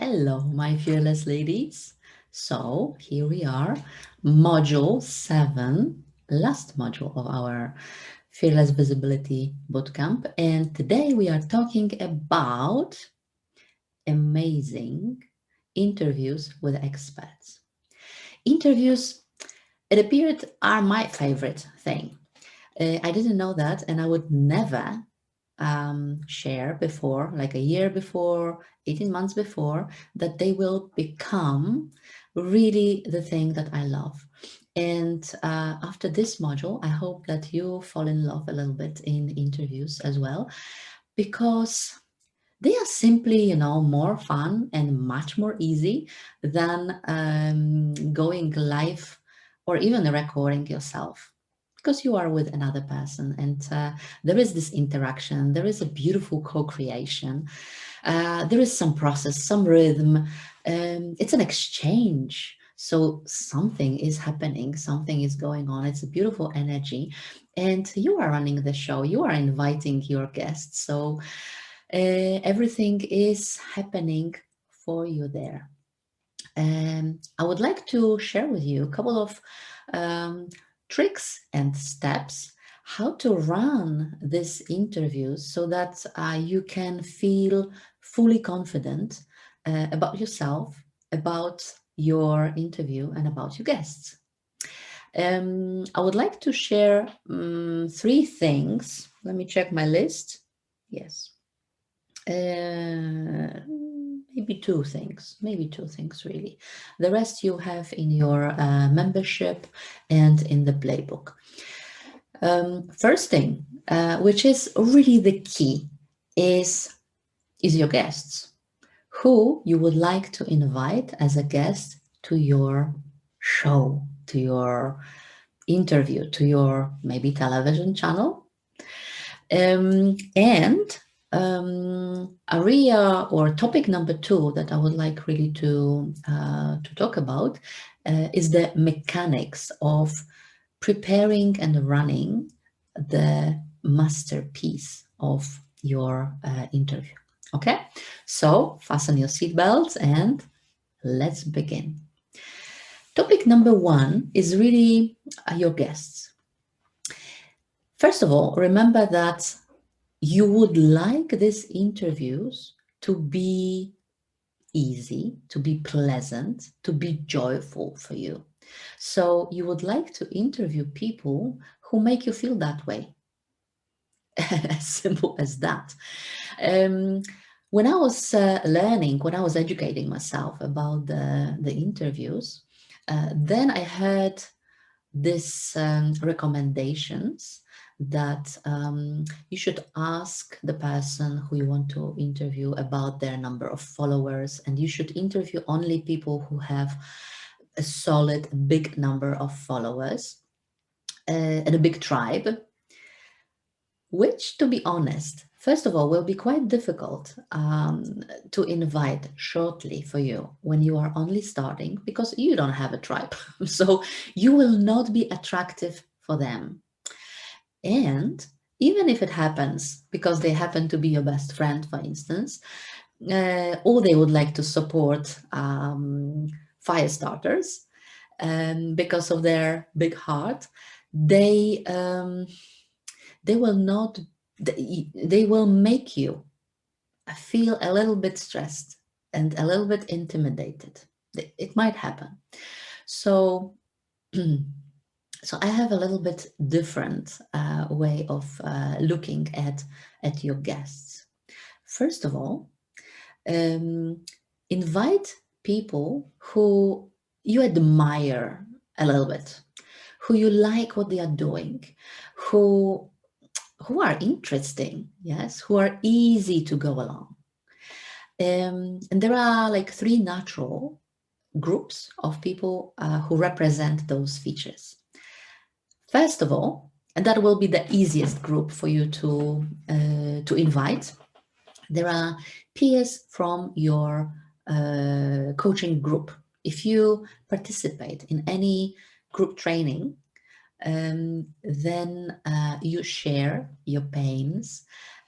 Hello, my fearless ladies. So here we are, module 7, last module of our Fearless Visibility Bootcamp. And today we are talking about amazing interviews with experts. Interviews, it appeared, are my favorite thing. I didn't know that, and I would never share before, like a year before, 18 months before, that they will become really the thing that I love. And after this module, I hope that you fall in love a little bit in interviews as well, because they are simply, more fun and much more easy than going live or even recording yourself, because you are with another person and there is this interaction, there is a beautiful co-creation, there is some process, some rhythm, it's an exchange. So something is happening, something is going on, it's a beautiful energy, and you are running the show, you are inviting your guests. So everything is happening for you there. I would like to share with you a couple of um, tricks and steps how to run these interviews so that you can feel fully confident about yourself, about your interview, and about your guests. I would like to share 3 things. Let me check my list. Yes. Maybe two things really. The rest you have in your membership and in the playbook. First thing, which is really the key, is your guests. Who you would like to invite as a guest to your show, to your interview, to your maybe television channel. And area or topic number 2 that I would like really to talk about is the mechanics of preparing and running the masterpiece of your interview. Okay, so fasten your seatbelts and let's begin. Topic number 1 is really your guests. First of all, remember that you would like these interviews to be easy, to be pleasant, to be joyful for you. So you would like to interview people who make you feel that way. As simple as that. When I was learning, when I was educating myself about the interviews, then I heard these recommendations that you should ask the person who you want to interview about their number of followers, and you should interview only people who have a solid big number of followers and a big tribe, which, to be honest, first of all, will be quite difficult to invite shortly for you when you are only starting, because you don't have a tribe. So you will not be attractive for them. And even if it happens because they happen to be your best friend, for instance, or they would like to support fire starters because of their big heart, they will not, they will make you feel a little bit stressed and a little bit intimidated. It might happen. So so I have a little bit different way of looking at your guests. First of all, invite people who you admire a little bit, who you like what they are doing, who are interesting, yes, who are easy to go along. And there are like 3 natural groups of people who represent those features. First of all, and that will be the easiest group for you to invite, there are peers from your coaching group. If you participate in any group training, then you share your pains,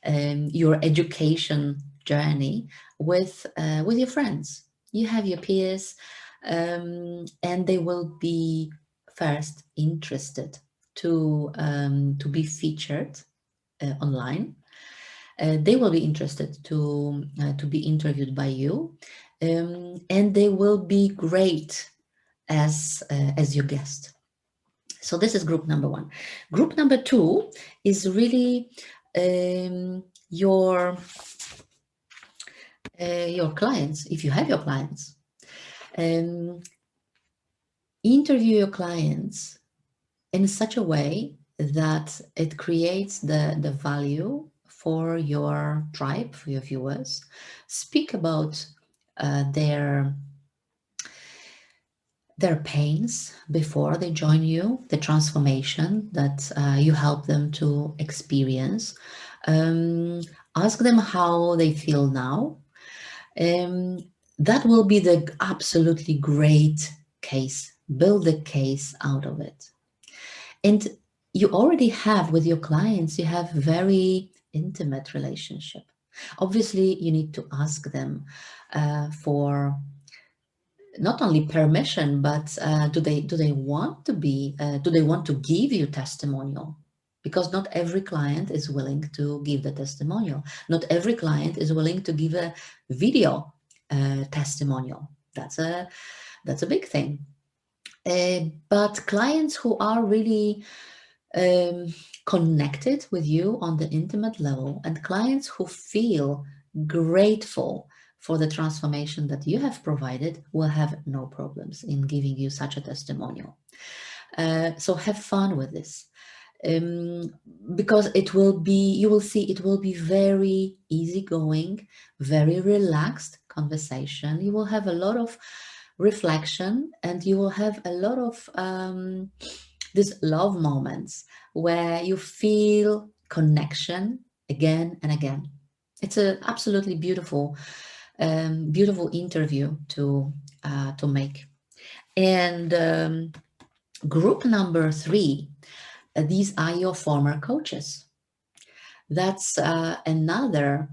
your education journey with your friends. You have your peers, and they will be first interested to be featured online. They will be interested to be interviewed by you, and they will be great as your guest. So this is group number one. Group number two is really your clients, if you have your clients. Um, Interview your clients in such a way that it creates the value for your tribe, for your viewers. Speak about their pains before they join you, the transformation that you help them to experience. Um, Ask them how they feel now. Um, that will be the absolutely great case. Build a case out of it. And you already have with your clients, you have very intimate relationship. Obviously, you need to ask them for not only permission, but do they want to be do they want to give you testimonial? Because not every client is willing to give the testimonial. Not every client is willing to give a video testimonial. That's a big thing. But clients who are really um, connected with you on the intimate level, and clients who feel grateful for the transformation that you have provided will have no problems in giving you such a testimonial. So have fun with this. Um, because you will see, it will be very easygoing, very relaxed conversation. You will have a lot of reflection, and you will have a lot of these love moments where you feel connection again and again. It's an absolutely beautiful interview to make. And group number three, these are your former coaches. That's another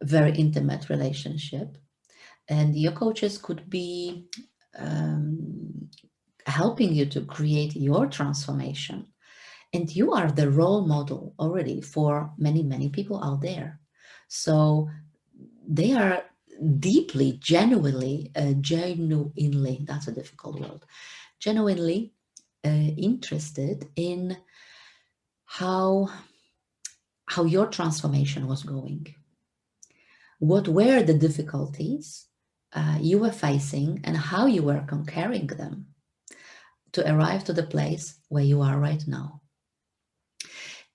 very intimate relationship. And your coaches could be um, helping you to create your transformation. And you are the role model already for many, many people out there. So they are deeply, genuinely, that's a difficult word, genuinely interested in how your transformation was going. What were the difficulties you were facing, and how you were conquering them to arrive to the place where you are right now.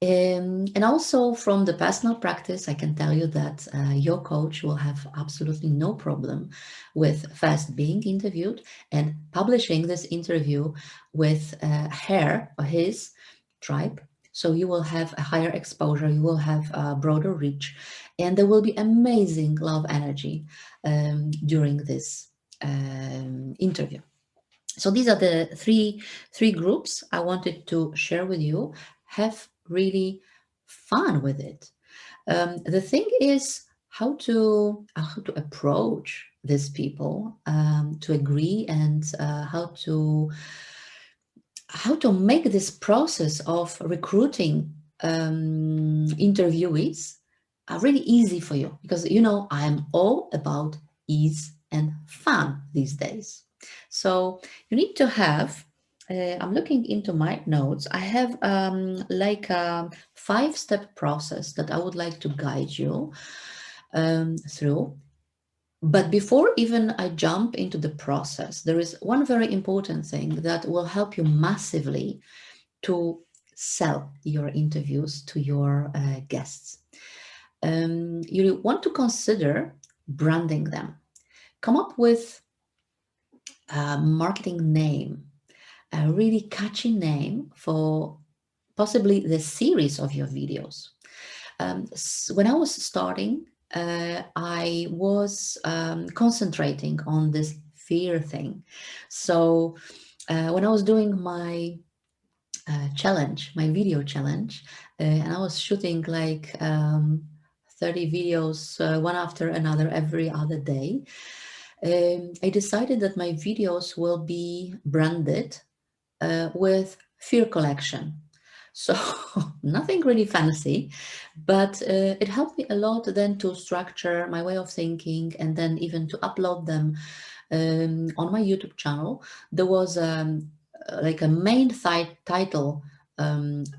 And also from the personal practice, I can tell you that your coach will have absolutely no problem with first being interviewed and publishing this interview with her or his tribe. So you will have a higher exposure, you will have a broader reach, and there will be amazing love energy during this interview. So these are the three groups I wanted to share with you. Have really fun with it. The thing is how to approach these people to agree, and how to make this process of recruiting interviewees really easy for you, because I'm all about ease and fun these days. So you need to have I'm looking into my notes. I have like a 5-step process that I would like to guide you through. But before even I jump into the process, there is one very important thing that will help you massively to sell your interviews to your guests. You want to consider branding them. Come up with a marketing name, a really catchy name for possibly the series of your videos. When I was starting, I was concentrating on this fear thing. So when I was doing my challenge, my video challenge, and I was shooting like 30 videos one after another every other day, I decided that my videos will be branded with fear collection. So nothing really fancy, but it helped me a lot then to structure my way of thinking and then even to upload them on my YouTube channel. There was like a main title,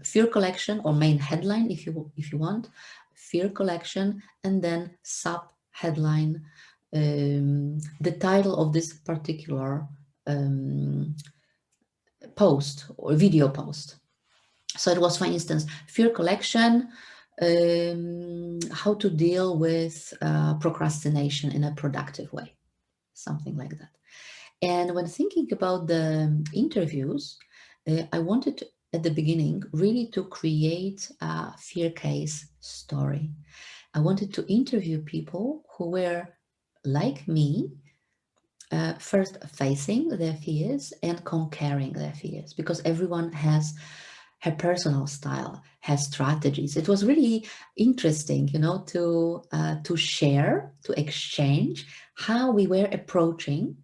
fear collection, or main headline if you want, fear collection, and then sub headline, the title of this particular um, post or video post. So it was, for instance, fear collection, how to deal with procrastination in a productive way, something like that. And when thinking about the interviews, I wanted to, at the beginning really to create a fear case story. I wanted to interview people who were like me, first facing their fears and conquering their fears, because everyone has her personal style, has strategies. It was really interesting, to share, to exchange how we were approaching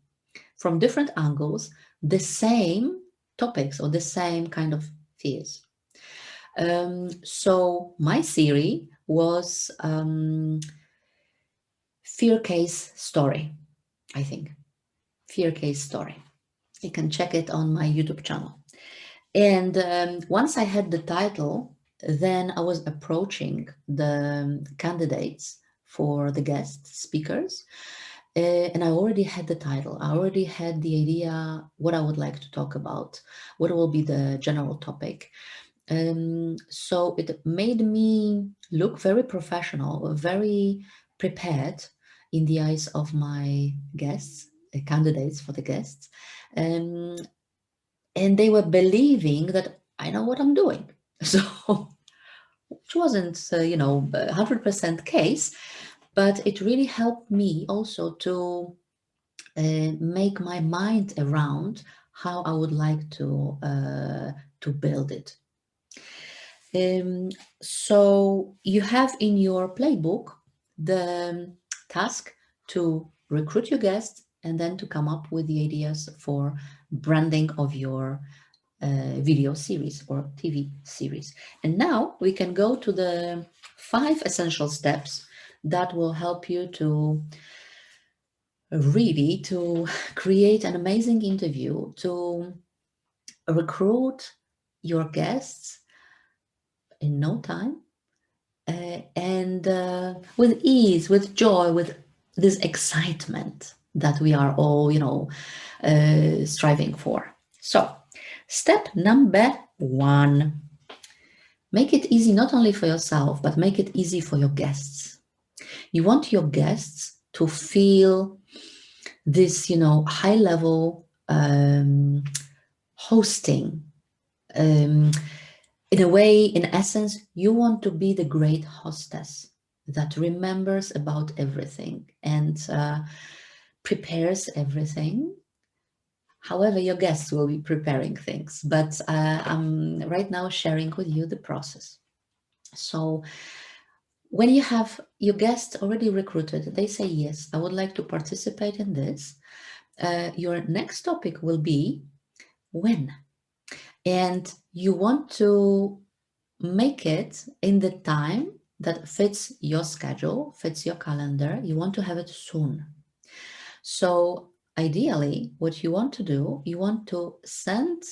from different angles the same topics or the same kind of fears. So my series was fear case story, I think. Fear case story. You can check it on my YouTube channel. And once I had the title, then I was approaching the candidates for the guest speakers. And I already had the title. I already had the idea what I would like to talk about, what will be the general topic. So it made me look very professional, very prepared in the eyes of my guests, candidates for the guests. Um, and they were believing that I know what I'm doing. So, which wasn't, 100% case, but it really helped me also to make my mind around how I would like to build it. So you have in your playbook the task to recruit your guests and then to come up with the ideas for branding of your video series or TV series. And now we can go to the 5 essential steps that will help you to really to create an amazing interview, to recruit your guests in no time, and with ease, with joy, with this excitement that we are all, striving for. So, step number 1, make it easy not only for yourself, but make it easy for your guests. You want your guests to feel this, high level hosting. In a way, in essence, you want to be the great hostess that remembers about everything and prepares everything. However, your guests will be preparing things, but I'm right now sharing with you the process. So when you have your guests already recruited, they say, yes, I would like to participate in this. Your next topic will be when. And you want to make it in the time that fits your schedule, fits your calendar. You want to have it soon. So ideally, what you want to do, you want to send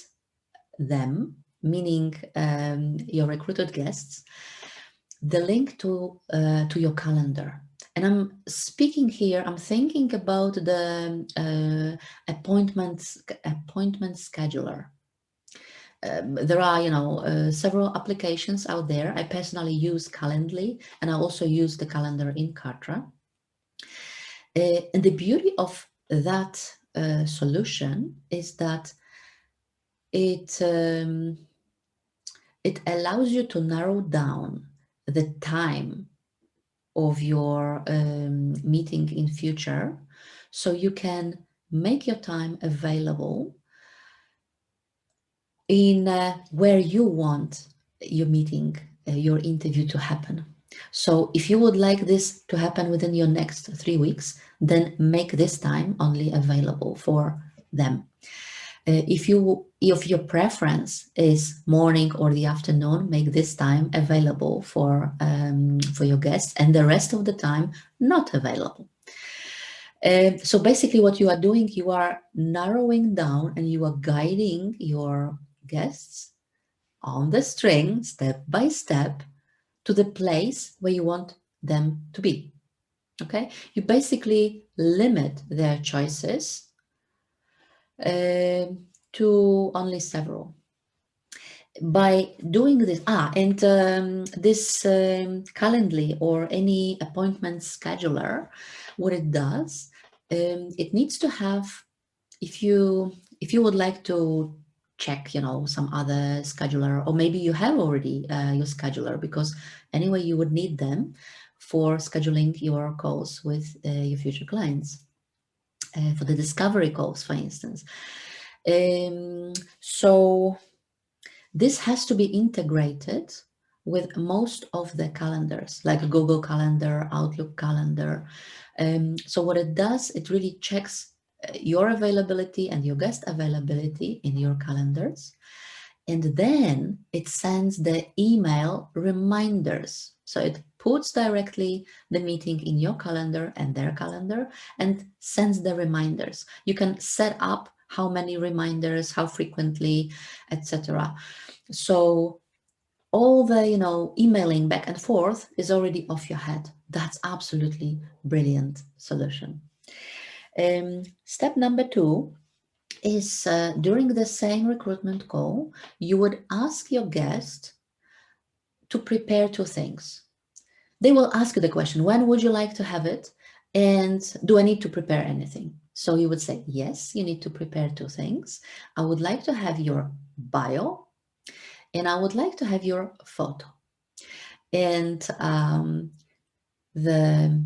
them, meaning your recruited guests, the link to your calendar. And I'm speaking here, I'm thinking about the appointment scheduler. There are, several applications out there. I personally use Calendly, and I also use the calendar in Kartra. And the beauty of that solution is that it allows you to narrow down the time of your meeting in future, so you can make your time available in where you want your meeting, your interview to happen. So if you would like this to happen within your next 3 weeks, then make this time only available for them. If your preference is morning or the afternoon, make this time available for your guests, and the rest of the time not available. So basically, what you are doing, you are narrowing down and you are guiding your guests on the string, step by step, to the place where you want them to be. Okay, you basically limit their choices to only several. By doing this, and this Calendly or any appointment scheduler, what it does, it needs to have, if you would like to check, some other scheduler, or maybe you have already your scheduler, because anyway you would need them for scheduling your calls with your future clients, for the discovery calls, for instance. So this has to be integrated with most of the calendars, like Google Calendar, Outlook Calendar. So what it does, it really checks your availability and your guest availability in your calendars. And then it sends the email reminders. So it puts directly the meeting in your calendar and their calendar and sends the reminders. You can set up how many reminders, how frequently, etc. So all the emailing back and forth is already off your head. That's absolutely brilliant solution. Step number 2 is during the same recruitment call, you would ask your guest to prepare 2 things. They will ask you the question, when would you like to have it? And do I need to prepare anything? So you would say, yes, you need to prepare 2 things. I would like to have your bio, and I would like to have your photo. And the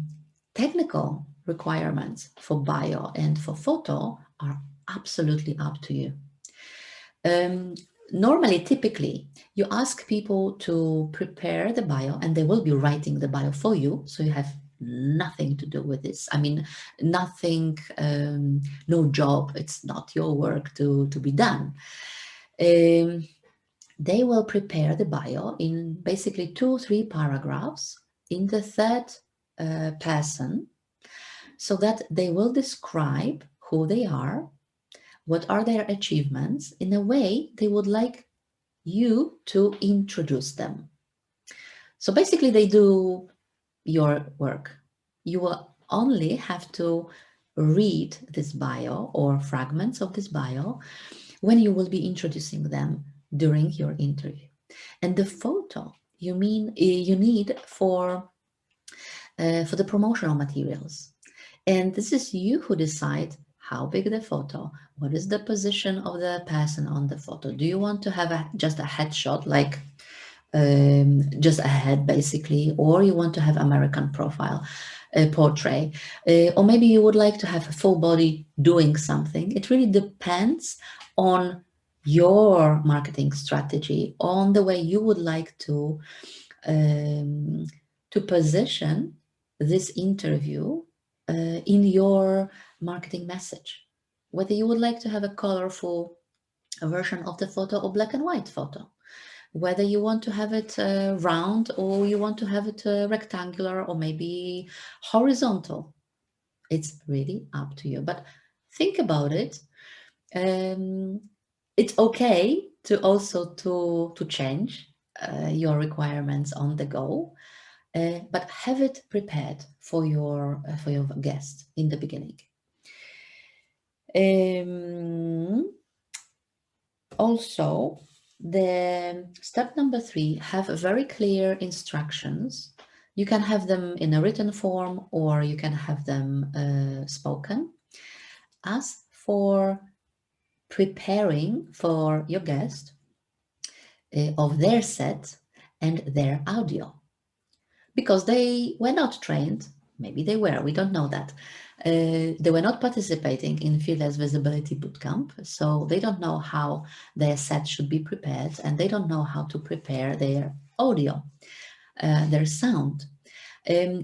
technical requirements for bio and for photo are absolutely up to you. Normally, typically, you ask people to prepare the bio and they will be writing the bio for you. So you have nothing to do with this. I mean, nothing, no job. It's not your work to be done. They will prepare the bio in basically 2-3 paragraphs in the third person, so that they will describe who they are, what are their achievements, in a way they would like you to introduce them. So basically they do your work. You will only have to read this bio or fragments of this bio when you will be introducing them during your interview. And the photo you need for the promotional materials. And this is you who decide how big the photo, what is the position of the person on the photo. Do you want to have just a headshot, like just a head basically, or you want to have American profile, portrait, or maybe you would like to have a full body doing something. It really depends on your marketing strategy, on the way you would like to position this interview in your marketing message. Whether you would like to have a colorful version of the photo or black and white photo, whether you want to have it round or you want to have it rectangular or maybe horizontal. It's really up to you. But think about it. It's okay to also to change your requirements on the go, but have it prepared for your guest in the beginning. Also, the step number 3, have very clear instructions. You can have them in a written form or you can have them spoken. As for preparing for your guest of their set and their audio, because they were not trained, maybe they were, we don't know that. They were not participating in Fearless Visibility Bootcamp, so they don't know how their set should be prepared and they don't know how to prepare their audio. their sound.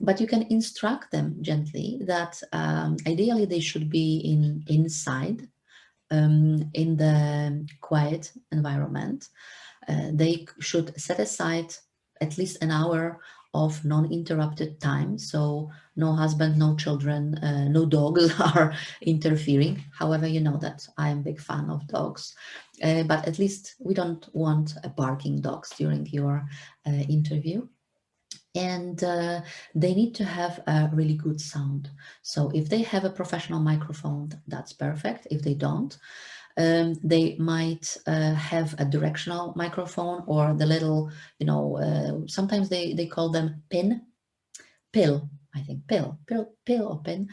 But you can instruct them gently that ideally they should be inside, in the quiet environment. They should set aside at least an hour of non-interrupted time, so no husband, no children, no dogs are interfering. However, you know that I am a big fan of dogs, but at least we don't want barking dogs during your interview. And they need to have a really good sound. So if they have a professional microphone, that's perfect. If they don't, they might have a directional microphone, or the little, sometimes they call them pill, I think, pill or pin.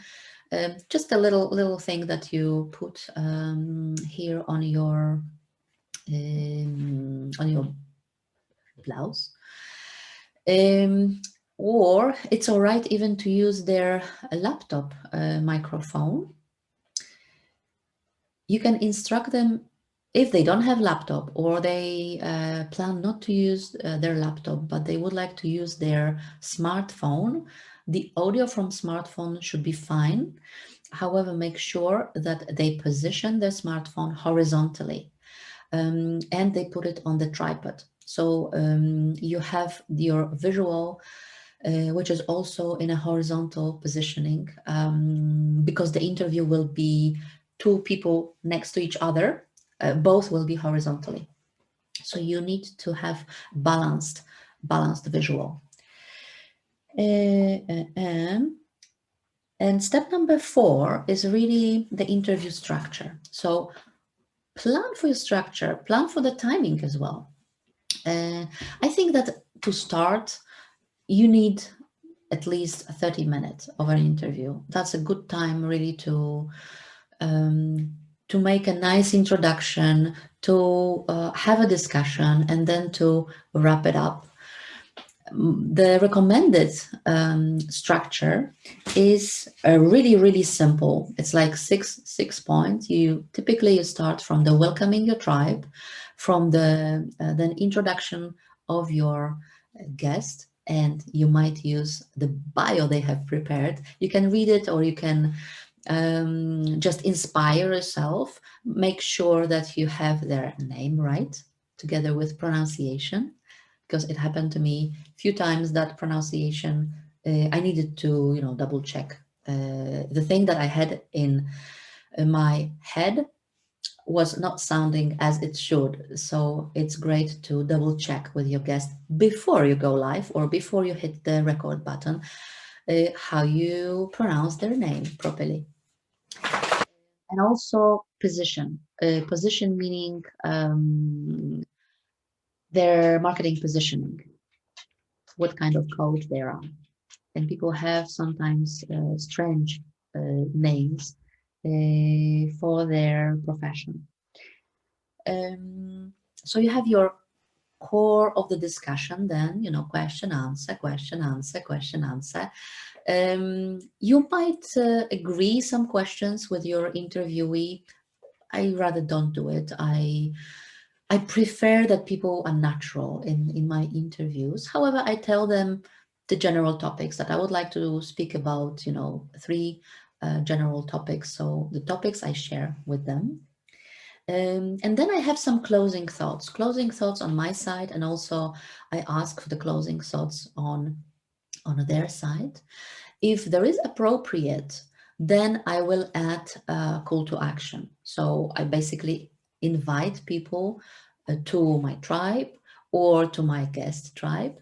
Just a little thing that you put here on your blouse. Or it's all right even to use their laptop microphone. You can instruct them, if they don't have laptop, or they plan not to use their laptop, but they would like to use their smartphone. The audio from smartphone should be fine. However, make sure that they position their smartphone horizontally, and they put it on the tripod. So you have your visual, which is also in a horizontal positioning, because the interview will be two people next to each other. Both will be horizontally. So you need to have balanced visual. And step number 4 is really the interview structure. So plan for your structure, plan for the timing as well. I think that to start, you need at least 30 minutes of an interview. That's a good time really to make a nice introduction, to have a discussion, and then to wrap it up. The recommended structure is really simple. It's like six points. You typically start from the welcoming your tribe, from the then introduction of your guest, and you might use the bio they have prepared. You can read it, or you can just inspire yourself. Make sure that you have their name right, together with pronunciation, because it happened to me a few times that pronunciation, I needed to, double check. The thing that I had in my head was not sounding as it should. So it's great to double check with your guest before you go live, or before you hit the record button, how you pronounce their name properly. And also position. Position meaning their marketing positioning, what kind of coach they are. And people have sometimes strange names for their profession. So you have your core of the discussion, then, question, answer, question, answer, question, answer. You might agree some questions with your interviewee. I rather don't do it. I prefer that people are natural in my interviews. However, I tell them the general topics that I would like to speak about, 3 general topics. So the topics I share with them. And then I have some closing thoughts on my side, and also I ask for the closing thoughts on their side. If there is appropriate, then I will add a call to action. So I basically invite people to my tribe or to my guest tribe,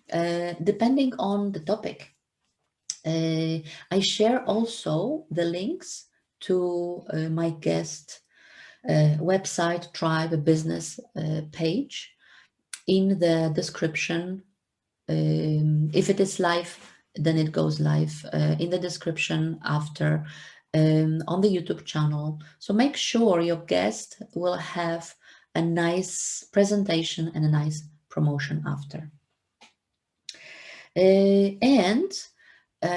depending on the topic. I share also the links to my guest website, tribe, business page in the description. If it is live, then it goes live in the description after on the YouTube channel. So make sure your guest will have a nice presentation and a nice promotion after. And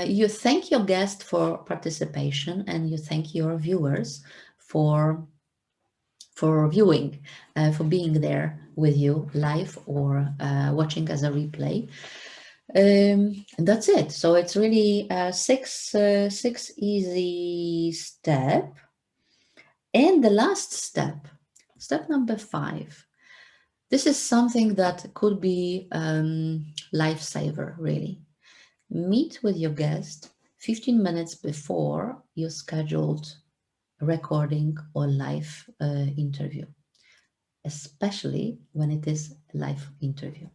you thank your guest for participation, and you thank your viewers for viewing, for being there with you live, or watching as a replay. And that's it. So it's really six easy step. And the last step, step number 5. This is something that could be lifesaver, really. Meet with your guest 15 minutes before your scheduled recording or live interview, especially when it is a live interview.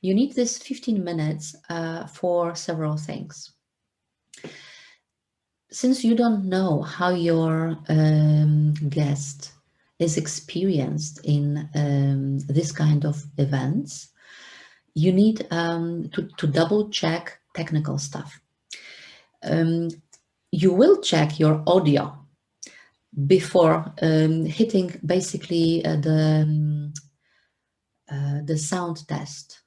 You need this 15 minutes for several things. Since you don't know how your guest is experienced in this kind of events, you need to double check technical stuff. You will check your audio before hitting basically the sound test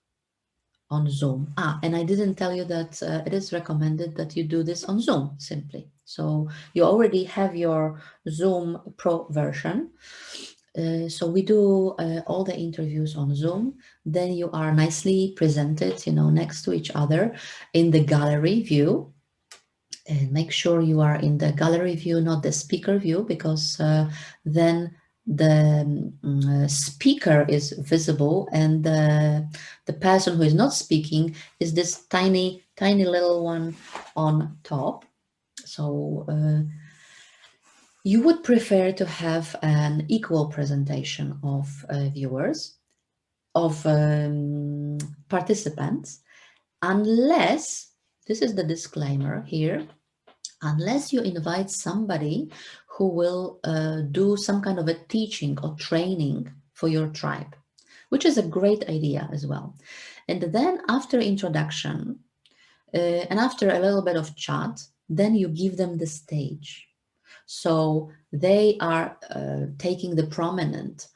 on Zoom. And I didn't tell you that it is recommended that you do this on Zoom simply. So you already have your Zoom Pro version. So we do all the interviews on Zoom. Then you are nicely presented, next to each other in the gallery view. And make sure you are in the gallery view, not the speaker view, because then the speaker is visible and the person who is not speaking is this tiny little one on top. So you would prefer to have an equal presentation of viewers, of participants, unless, this is the disclaimer here, unless you invite somebody who will do some kind of a teaching or training for your tribe, which is a great idea as well. And then after introduction and after a little bit of chat, then you give them the stage. So they are taking the prominent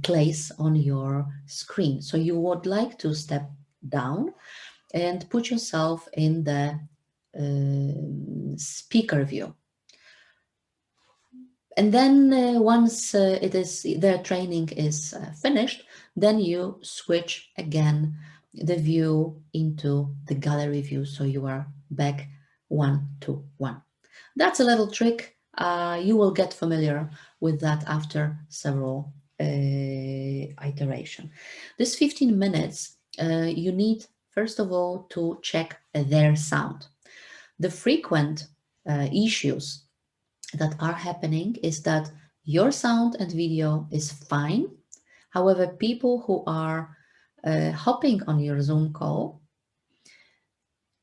place on your screen. So you would like to step down and put yourself in the speaker view. And then once it is their training is finished, then you switch again the view into the gallery view, so you are back 1-to-1. That's a little trick. You will get familiar with that after several iteration. This 15 minutes, you need first of all to check their sound. The frequent issues that are happening is that your sound and video is fine. However, people who are hopping on your Zoom call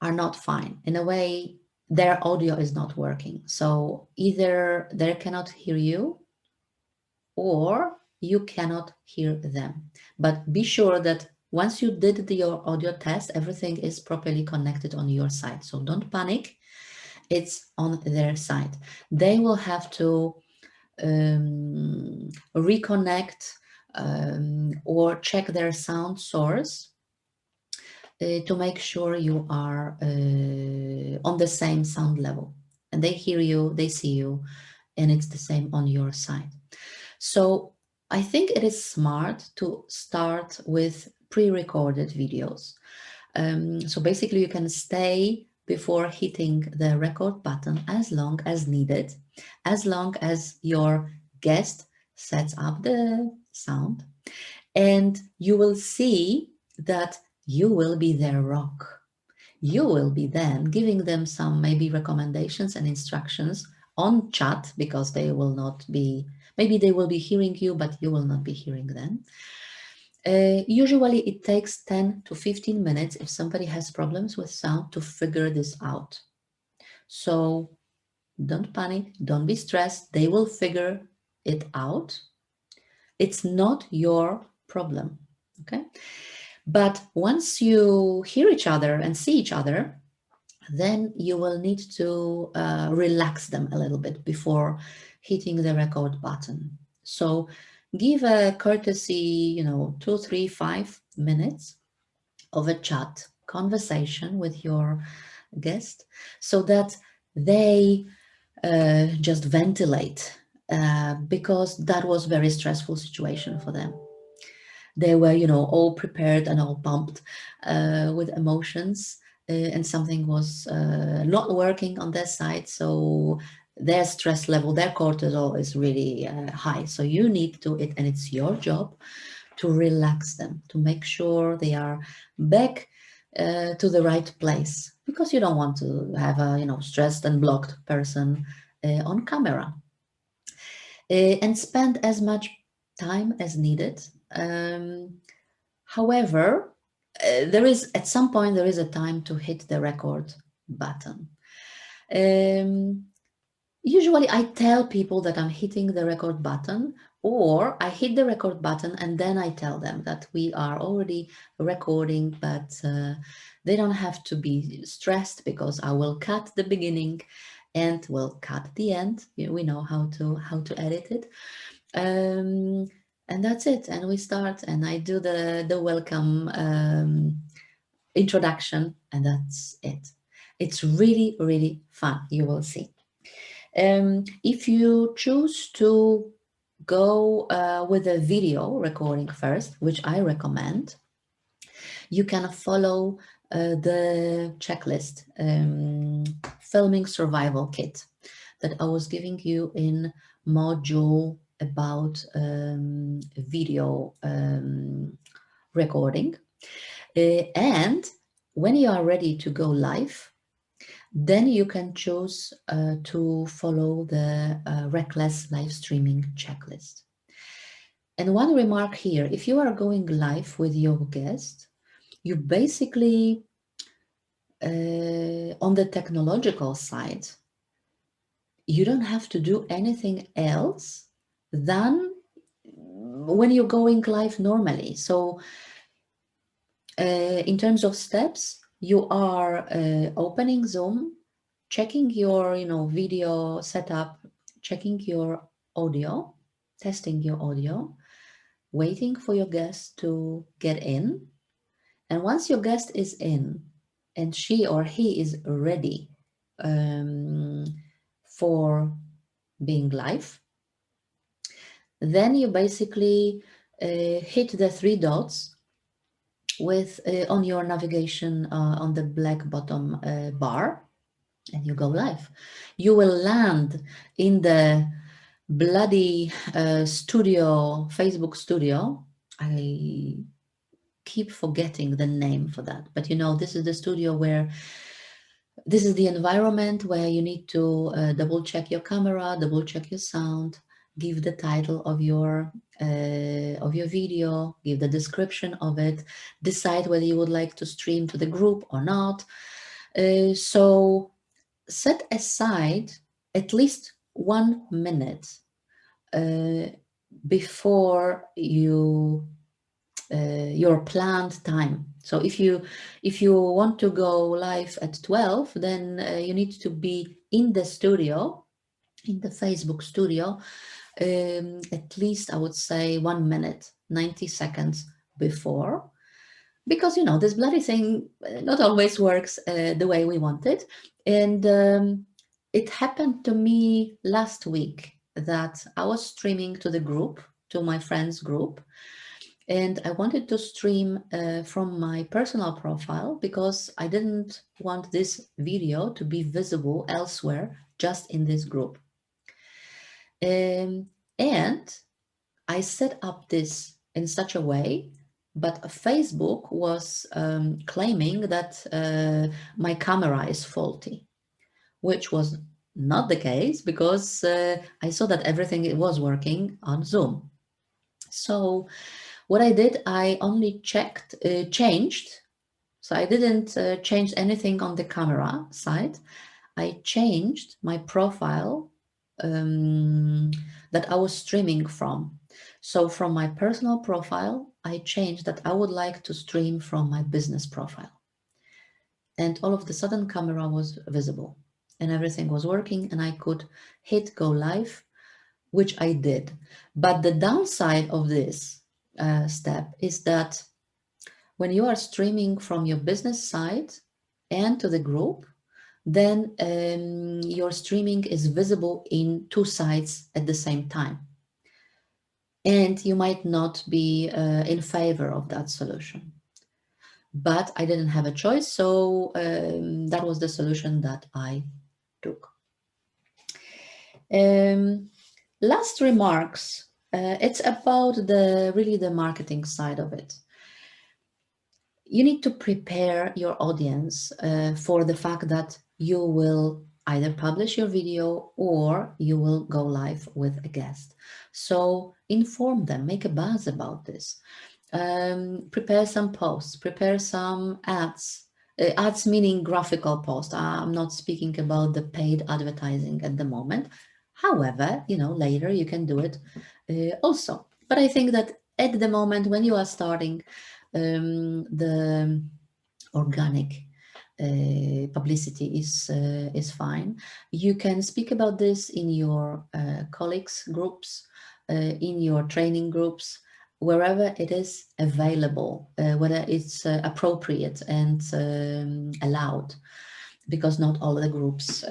are not fine. In a way, their audio is not working. So either they cannot hear you or you cannot hear them. But be sure that once you did your audio test, everything is properly connected on your side. So don't panic. It's on their side. They will have to reconnect or check their sound source to make sure you are on the same sound level. And they hear you, they see you, and it's the same on your side. So I think it is smart to start with pre-recorded videos. So basically you can stay before hitting the record button as long as needed, as long as your guest sets up the sound, and you will see that you will be their rock. You will be then giving them some maybe recommendations and instructions on chat, because they will not be, maybe they will be hearing you, but you will not be hearing them. Usually it takes 10 to 15 minutes if somebody has problems with sound to figure this out. So don't panic, don't be stressed. They will figure it out. It's not your problem, okay? But once you hear each other and see each other, then you will need to relax them a little bit before hitting the record button. So give a courtesy, 2, 3, 5 minutes of a chat conversation with your guest so that they just ventilate because that was very stressful situation for them. They were, all prepared and all pumped with emotions, and something was not working on their side. So their stress level, their cortisol is really high. So you need to it, and it's your job to relax them, to make sure they are back to the right place, because you don't want to have a stressed and blocked person on camera, and spend as much time as needed. However, there is at some point there is a time to hit the record button. Um, Usually I tell people that I'm hitting the record button, or I hit the record button and then I tell them that we are already recording, but they don't have to be stressed, because I will cut the beginning and will cut the end. We know how to edit it. And that's it. And we start, and I do the welcome introduction, and that's it. It's really, really fun. You will see. If you choose to go with a video recording first, which I recommend, you can follow the checklist, filming survival kit, that I was giving you in module about video recording. And when you are ready to go live, then you can choose to follow the reckless live streaming checklist. And one remark here, if you are going live with your guest, you basically, on the technological side, you don't have to do anything else than when you're going live normally. So in terms of steps, you are opening Zoom, checking your video setup, checking your audio, testing your audio, waiting for your guest to get in. And once your guest is in and she or he is ready for being live, then you basically hit the three dots with on your navigation on the black bottom bar, and you go live. You will land in the bloody studio, Facebook studio. I keep forgetting the name for that, but this is the studio where this is the environment where you need to double check your camera, double check your sound, give the title of your video, give the description of it, decide whether you would like to stream to the group or not. So set aside at least 1 minute before your planned time. So if you want to go live at 12, then you need to be in the studio, in the Facebook studio, at least I would say 1 minute, 90 seconds before, because this bloody thing not always works the way we want it. And it happened to me last week that I was streaming to the group, to my friends group, and I wanted to stream from my personal profile, because I didn't want this video to be visible elsewhere, just in this group. And I set up this in such a way, but Facebook was claiming that my camera is faulty, which was not the case, because I saw that everything was working on Zoom. So what I did, I only changed. So I didn't change anything on the camera side. I changed my profile that I was streaming from. So from my personal profile, I changed that I would like to stream from my business profile. And all of the sudden, camera was visible and everything was working, and I could hit go live, which I did. But the downside of this step is that when you are streaming from your business side and to the group, then your streaming is visible in two sites at the same time. and you might not be in favor of that solution. But I didn't have a choice, so that was the solution that I took. Last remarks. It's about the marketing side of it. You need to prepare your audience for the fact that you will either publish your video or you will go live with a guest. So inform them, make a buzz about this. Prepare some posts, prepare some ads. Ads meaning graphical post. I'm not speaking about the paid advertising at the moment. However, later you can do it also. But I think that at the moment when you are starting, the organic publicity is fine. You can speak about this in your colleagues groups, in your training groups, wherever it is available, whether it's appropriate and allowed, because not all the groups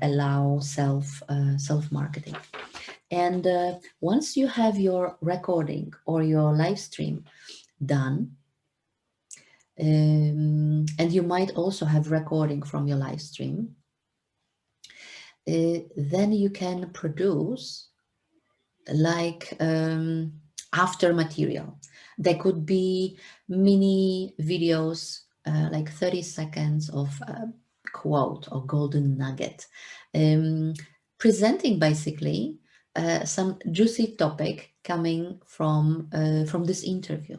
allow self marketing. And once you have your recording or your live stream done, and you might also have recording from your live stream, then you can produce like after material. There could be mini videos, like 30 seconds of quote or golden nugget, presenting basically some juicy topic coming from this interview.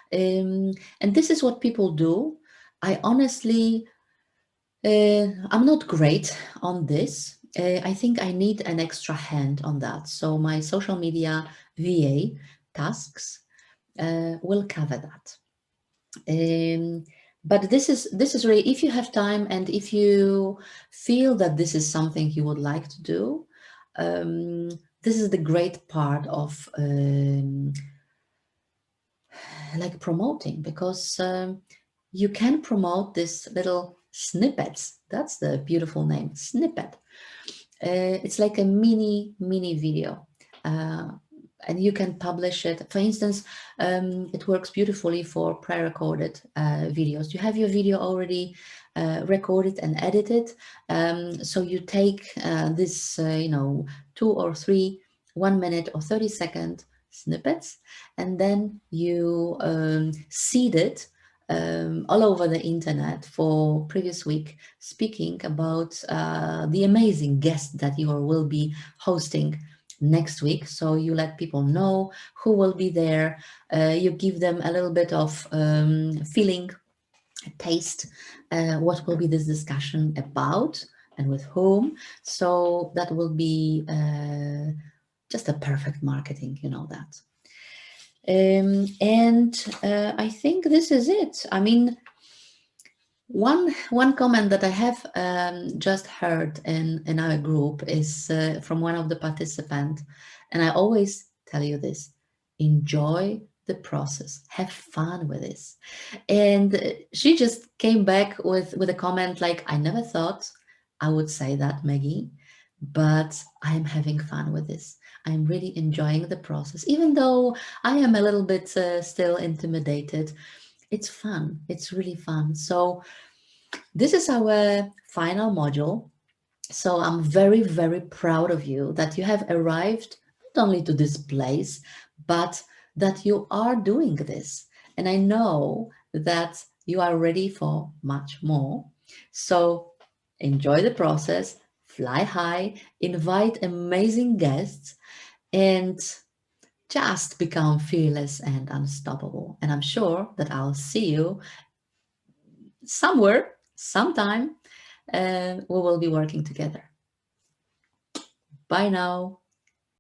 And this is what people do. I honestly, I'm not great on this. I think I need an extra hand on that. So my social media VA tasks will cover that. But this is really, if you have time and if you feel that this is something you would like to do, this is the great part of like promoting, because you can promote this little snippets. That's the beautiful name, snippet. It's like a mini video, and you can publish it. For instance, it works beautifully for pre-recorded videos. You have your video already recorded and edited, so you take this 2 or 3 1 minute or 30-second snippets, and then you seed it all over the internet for previous week, speaking about the amazing guest that you will be hosting next week. So you let people know who will be there. You give them a little bit of feeling, a taste, what will be this discussion about and with whom. So that will be just a perfect marketing, that. And I think this is it. I mean, one comment that I have just heard in our group is from one of the participants, and I always tell you this: enjoy the process, have fun with this. And she just came back with a comment like, "I never thought I would say that, Maggie, but I'm having fun with this. I'm really enjoying the process, even though I am a little bit still intimidated. It's fun. It's really fun." So this is our final module. So I'm very, very proud of you that you have arrived not only to this place, but that you are doing this. And I know that you are ready for much more. So enjoy the process, fly high, invite amazing guests, and just become fearless and unstoppable. And I'm sure that I'll see you somewhere, sometime, we will be working together. Bye now.